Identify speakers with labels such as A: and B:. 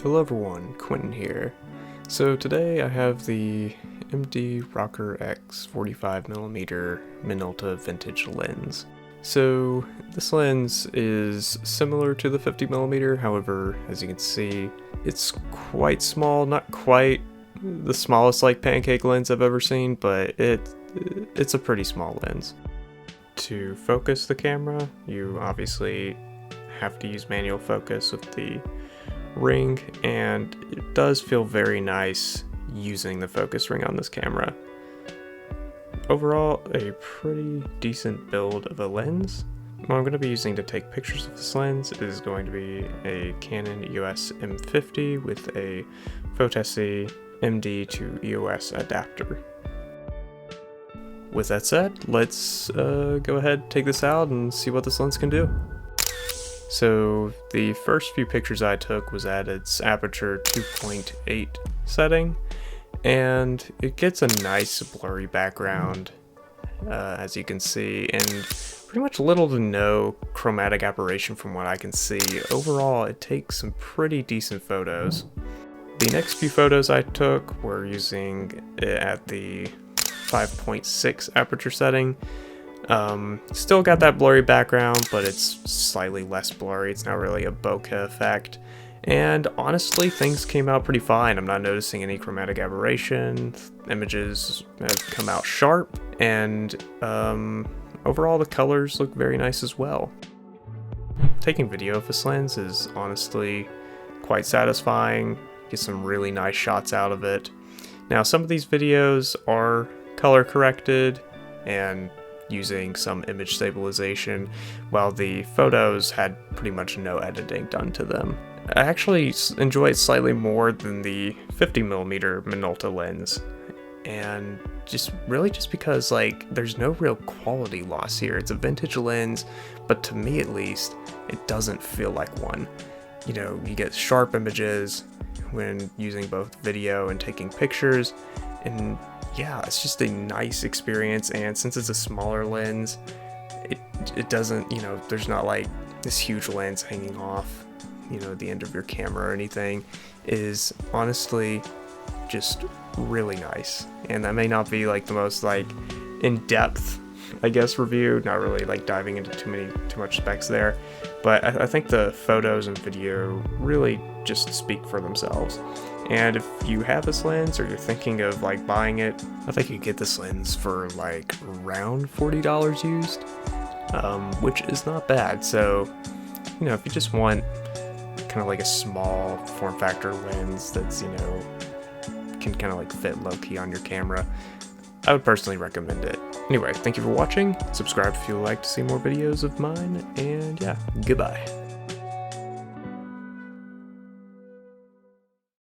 A: Hello everyone, Quentin here. So today I have the MD Rokkor X 45mm Minolta vintage lens. So this lens is similar to the 50mm, however, as you can see, it's quite small, not quite the smallest like pancake lens I've ever seen, but it's a pretty small lens. To focus the camera, you obviously have to use manual focus with the ring, and it does feel very nice using the focus ring on this camera. Overall, a pretty decent build of a lens. What I'm going to be using to take pictures of this lens is going to be a Canon EOS M50 with a Photesi MD to EOS adapter. With that said, let's go ahead, take this out, and see what this lens can do. So the first few pictures I took was at its aperture 2.8 setting, and it gets a nice blurry background, as you can see, and pretty much little to no chromatic aberration from what I can see. Overall, it takes some pretty decent photos. The next few photos I took were using it at the 5.6 aperture setting. Still got that blurry background, but it's slightly less blurry. It's not really a bokeh effect. And honestly, things came out pretty fine. I'm not noticing any chromatic aberration. Images have come out sharp, and overall the colors look very nice as well. Taking video of this lens is honestly quite satisfying. Get some really nice shots out of it. Now, some of these videos are color corrected and using some image stabilization, while the photos had pretty much no editing done to them. I actually enjoy it slightly more than the 50mm Minolta lens, and just because like there's no real quality loss here. It's a vintage lens, but to me at least, it doesn't feel like one. You know, you get sharp images when using both video and taking pictures, and yeah, it's just a nice experience. And since it's a smaller lens, it doesn't, you know, there's not like this huge lens hanging off, you know, the end of your camera or anything. It is honestly just really nice. And that may not be like the most like in-depth, I guess, review, not really like diving into too much specs there, but I think the photos and video really just speak for themselves. And if you have this lens or you're thinking of like buying it, I think you could get this lens for like around $40 used, which is not bad. So, you know, if you just want kind of like a small form factor lens that's, you know, can kind of like fit low-key on your camera, I would personally recommend it. Anyway, thank you for watching. Subscribe if you would like to see more videos of mine, and yeah, goodbye.